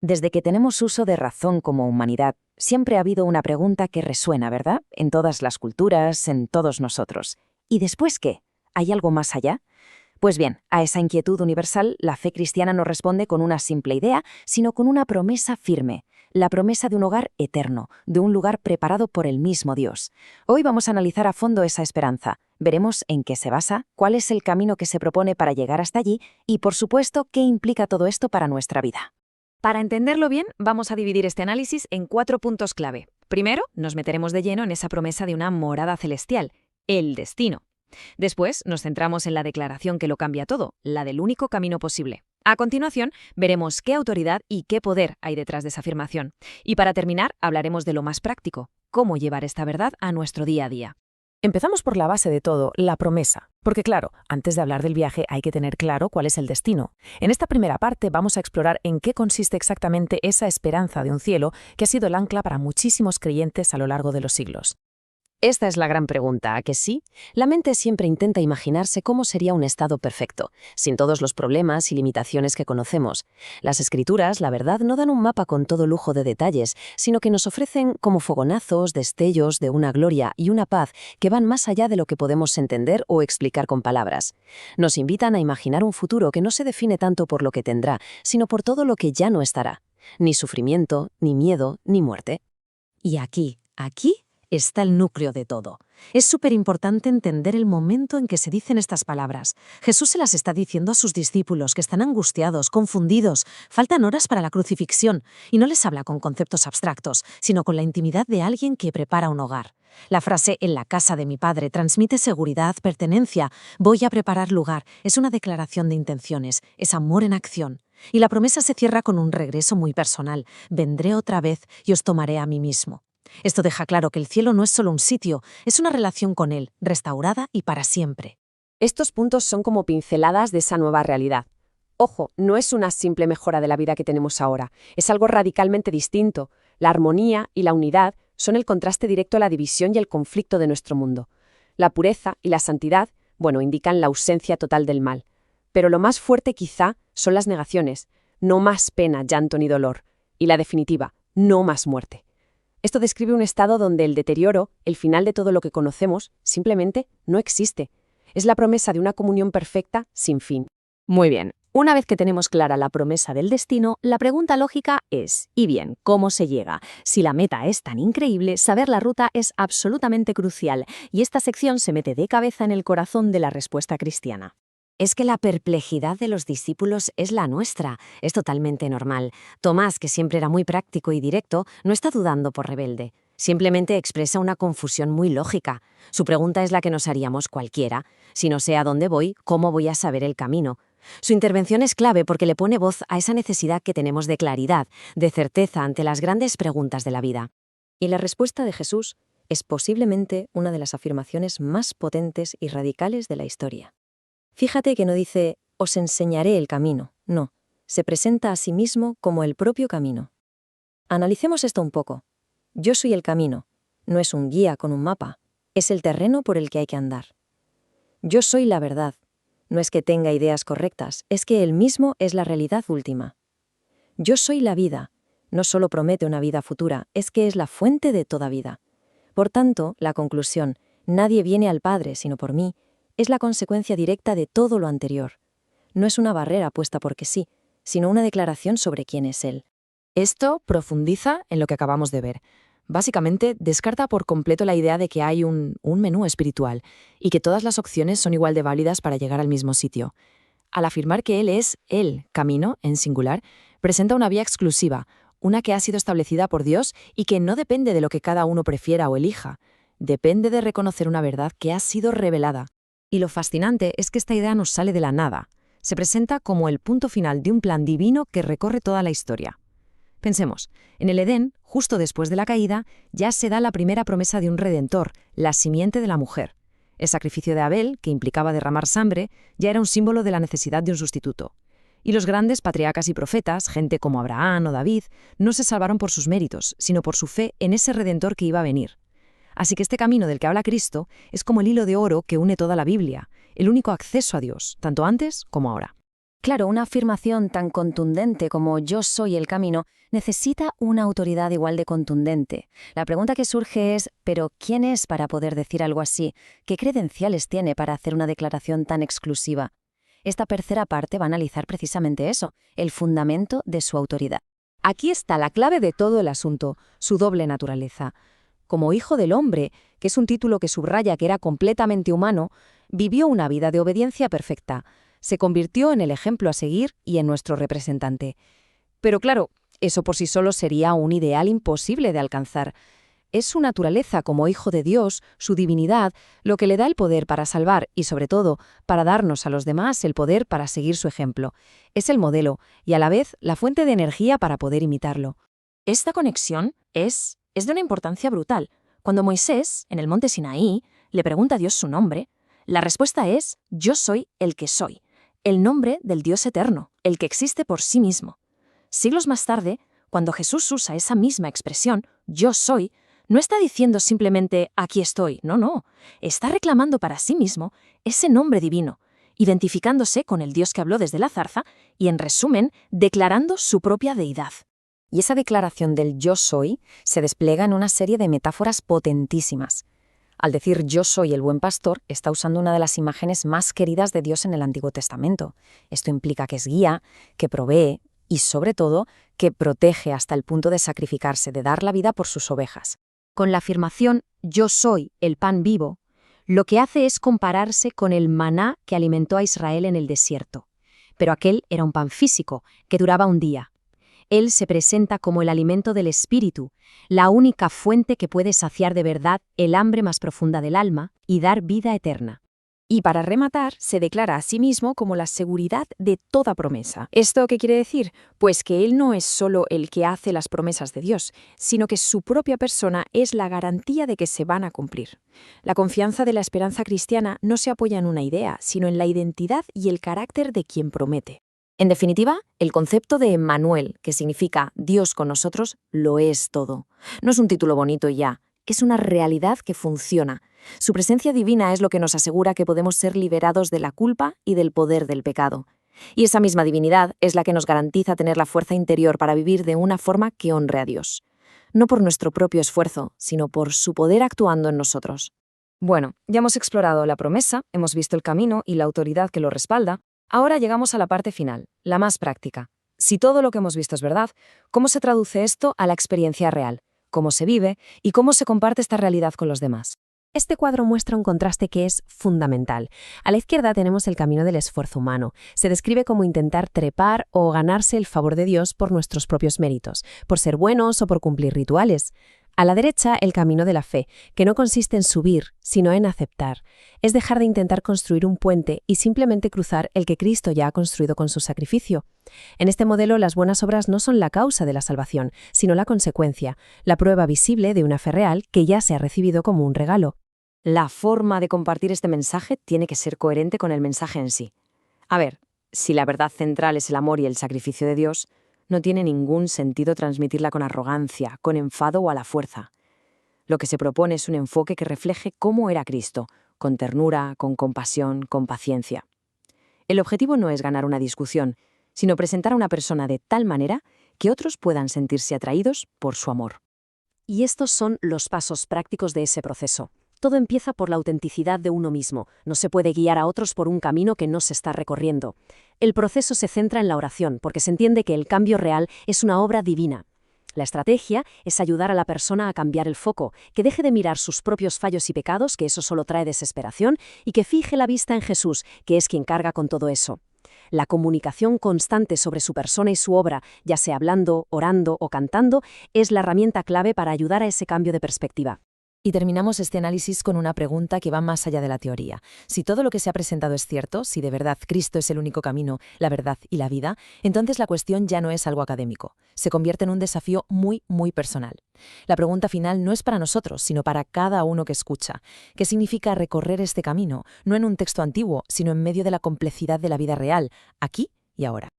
Desde que tenemos uso de razón como humanidad, siempre ha habido una pregunta que resuena, ¿verdad? En todas las culturas, en todos nosotros. ¿Y después qué? ¿Hay algo más allá? Pues bien, a esa inquietud universal, la fe cristiana no responde con una simple idea, sino con una promesa firme, la promesa de un hogar eterno, de un lugar preparado por el mismo Dios. Hoy vamos a analizar a fondo esa esperanza. Veremos en qué se basa, cuál es el camino que se propone para llegar hasta allí y, por supuesto, qué implica todo esto para nuestra vida. Para entenderlo bien, vamos a dividir este análisis en 4 puntos clave. Primero, nos meteremos de lleno en esa promesa de una morada celestial, el destino. Después, nos centramos en la declaración que lo cambia todo, la del único camino posible. A continuación, veremos qué autoridad y qué poder hay detrás de esa afirmación. Y para terminar, hablaremos de lo más práctico, cómo llevar esta verdad a nuestro día a día. Empezamos por la base de todo, la promesa. Porque claro, antes de hablar del viaje hay que tener claro cuál es el destino. En esta primera parte vamos a explorar en qué consiste exactamente esa esperanza de un cielo que ha sido el ancla para muchísimos creyentes a lo largo de los siglos. Esta es la gran pregunta, ¿a que sí? La mente siempre intenta imaginarse cómo sería un estado perfecto, sin todos los problemas y limitaciones que conocemos. Las escrituras, la verdad, no dan un mapa con todo lujo de detalles, sino que nos ofrecen como fogonazos, destellos de una gloria y una paz que van más allá de lo que podemos entender o explicar con palabras. Nos invitan a imaginar un futuro que no se define tanto por lo que tendrá, sino por todo lo que ya no estará. Ni sufrimiento, ni miedo, ni muerte. Y aquí está el núcleo de todo. Es súper importante entender el momento en que se dicen estas palabras. Jesús se las está diciendo a sus discípulos que están angustiados, confundidos, faltan horas para la crucifixión, y no les habla con conceptos abstractos, sino con la intimidad de alguien que prepara un hogar. La frase «en la casa de mi padre» transmite seguridad, pertenencia, voy a preparar lugar, es una declaración de intenciones, es amor en acción. Y la promesa se cierra con un regreso muy personal, vendré otra vez y os tomaré a mí mismo. Esto deja claro que el cielo no es solo un sitio, es una relación con él, restaurada y para siempre. Estos puntos son como pinceladas de esa nueva realidad. Ojo, no es una simple mejora de la vida que tenemos ahora, es algo radicalmente distinto. La armonía y la unidad son el contraste directo a la división y el conflicto de nuestro mundo. La pureza y la santidad, indican la ausencia total del mal. Pero lo más fuerte quizá son las negaciones. No más pena, llanto ni dolor. Y la definitiva, no más muerte. Esto describe un estado donde el deterioro, el final de todo lo que conocemos, simplemente no existe. Es la promesa de una comunión perfecta sin fin. Muy bien, una vez que tenemos clara la promesa del destino, la pregunta lógica es, ¿y bien, cómo se llega? Si la meta es tan increíble, saber la ruta es absolutamente crucial, y esta sección se mete de cabeza en el corazón de la respuesta cristiana. Es que la perplejidad de los discípulos es la nuestra, es totalmente normal. Tomás, que siempre era muy práctico y directo, no está dudando por rebelde. Simplemente expresa una confusión muy lógica. Su pregunta es la que nos haríamos cualquiera. Si no sé a dónde voy, ¿cómo voy a saber el camino? Su intervención es clave porque le pone voz a esa necesidad que tenemos de claridad, de certeza ante las grandes preguntas de la vida. Y la respuesta de Jesús es posiblemente una de las afirmaciones más potentes y radicales de la historia. Fíjate que no dice, os enseñaré el camino, no, se presenta a sí mismo como el propio camino. Analicemos esto un poco. Yo soy el camino, no es un guía con un mapa, es el terreno por el que hay que andar. Yo soy la verdad, no es que tenga ideas correctas, es que él mismo es la realidad última. Yo soy la vida, no solo promete una vida futura, es que es la fuente de toda vida. Por tanto, la conclusión, nadie viene al Padre sino por mí, es la consecuencia directa de todo lo anterior. No es una barrera puesta porque sí, sino una declaración sobre quién es Él. Esto profundiza en lo que acabamos de ver. Básicamente, descarta por completo la idea de que hay un menú espiritual y que todas las opciones son igual de válidas para llegar al mismo sitio. Al afirmar que Él es el camino, en singular, presenta una vía exclusiva, una que ha sido establecida por Dios y que no depende de lo que cada uno prefiera o elija. Depende de reconocer una verdad que ha sido revelada. Y lo fascinante es que esta idea nos sale de la nada. Se presenta como el punto final de un plan divino que recorre toda la historia. Pensemos, en el Edén, justo después de la caída, ya se da la primera promesa de un redentor, la simiente de la mujer. El sacrificio de Abel, que implicaba derramar sangre, ya era un símbolo de la necesidad de un sustituto. Y los grandes patriarcas y profetas, gente como Abraham o David, no se salvaron por sus méritos, sino por su fe en ese redentor que iba a venir. Así que este camino del que habla Cristo es como el hilo de oro que une toda la Biblia, el único acceso a Dios, tanto antes como ahora. Claro, una afirmación tan contundente como yo soy el camino necesita una autoridad igual de contundente. La pregunta que surge es, ¿pero quién es para poder decir algo así? ¿Qué credenciales tiene para hacer una declaración tan exclusiva? Esta tercera parte va a analizar precisamente eso, el fundamento de su autoridad. Aquí está la clave de todo el asunto, su doble naturaleza. Como hijo del hombre, que es un título que subraya que era completamente humano, vivió una vida de obediencia perfecta. Se convirtió en el ejemplo a seguir y en nuestro representante. Pero claro, eso por sí solo sería un ideal imposible de alcanzar. Es su naturaleza como hijo de Dios, su divinidad, lo que le da el poder para salvar y, sobre todo, para darnos a los demás el poder para seguir su ejemplo. Es el modelo y, a la vez, la fuente de energía para poder imitarlo. Esta conexión es de una importancia brutal. Cuando Moisés, en el monte Sinaí, le pregunta a Dios su nombre, la respuesta es «Yo soy el que soy», el nombre del Dios eterno, el que existe por sí mismo. Siglos más tarde, cuando Jesús usa esa misma expresión, «Yo soy», no está diciendo simplemente «aquí estoy», no. Está reclamando para sí mismo ese nombre divino, identificándose con el Dios que habló desde la zarza y, en resumen, declarando su propia deidad. Y esa declaración del yo soy se despliega en una serie de metáforas potentísimas. Al decir yo soy el buen pastor, está usando una de las imágenes más queridas de Dios en el Antiguo Testamento. Esto implica que es guía, que provee y, sobre todo, que protege hasta el punto de sacrificarse, de dar la vida por sus ovejas. Con la afirmación «yo soy el pan vivo», lo que hace es compararse con el maná que alimentó a Israel en el desierto. Pero aquel era un pan físico, que duraba un día. Él se presenta como el alimento del espíritu, la única fuente que puede saciar de verdad el hambre más profunda del alma y dar vida eterna. Y para rematar, se declara a sí mismo como la seguridad de toda promesa. ¿Esto qué quiere decir? Pues que Él no es solo el que hace las promesas de Dios, sino que su propia persona es la garantía de que se van a cumplir. La confianza de la esperanza cristiana no se apoya en una idea, sino en la identidad y el carácter de quien promete. En definitiva, el concepto de Emmanuel, que significa Dios con nosotros, lo es todo. No es un título bonito y ya, es una realidad que funciona. Su presencia divina es lo que nos asegura que podemos ser liberados de la culpa y del poder del pecado. Y esa misma divinidad es la que nos garantiza tener la fuerza interior para vivir de una forma que honre a Dios. No por nuestro propio esfuerzo, sino por su poder actuando en nosotros. Bueno, ya hemos explorado la promesa, hemos visto el camino y la autoridad que lo respalda. Ahora llegamos a la parte final, la más práctica. Si todo lo que hemos visto es verdad, ¿cómo se traduce esto a la experiencia real? ¿Cómo se vive? ¿Y cómo se comparte esta realidad con los demás? Este cuadro muestra un contraste que es fundamental. A la izquierda tenemos el camino del esfuerzo humano. Se describe como intentar trepar o ganarse el favor de Dios por nuestros propios méritos, por ser buenos o por cumplir rituales. A la derecha, el camino de la fe, que no consiste en subir, sino en aceptar. Es dejar de intentar construir un puente y simplemente cruzar el que Cristo ya ha construido con su sacrificio. En este modelo, las buenas obras no son la causa de la salvación, sino la consecuencia, la prueba visible de una fe real que ya se ha recibido como un regalo. La forma de compartir este mensaje tiene que ser coherente con el mensaje en sí. A ver, si la verdad central es el amor y el sacrificio de Dios, no tiene ningún sentido transmitirla con arrogancia, con enfado o a la fuerza. Lo que se propone es un enfoque que refleje cómo era Cristo, con ternura, con compasión, con paciencia. El objetivo no es ganar una discusión, sino presentar a una persona de tal manera que otros puedan sentirse atraídos por su amor. Y estos son los pasos prácticos de ese proceso. Todo empieza por la autenticidad de uno mismo. No se puede guiar a otros por un camino que no se está recorriendo. El proceso se centra en la oración, porque se entiende que el cambio real es una obra divina. La estrategia es ayudar a la persona a cambiar el foco, que deje de mirar sus propios fallos y pecados, que eso solo trae desesperación, y que fije la vista en Jesús, que es quien carga con todo eso. La comunicación constante sobre su persona y su obra, ya sea hablando, orando o cantando, es la herramienta clave para ayudar a ese cambio de perspectiva. Y terminamos este análisis con una pregunta que va más allá de la teoría. Si todo lo que se ha presentado es cierto, si de verdad Cristo es el único camino, la verdad y la vida, entonces la cuestión ya no es algo académico. Se convierte en un desafío muy, muy personal. La pregunta final no es para nosotros, sino para cada uno que escucha. ¿Qué significa recorrer este camino? No en un texto antiguo, sino en medio de la complejidad de la vida real, aquí y ahora.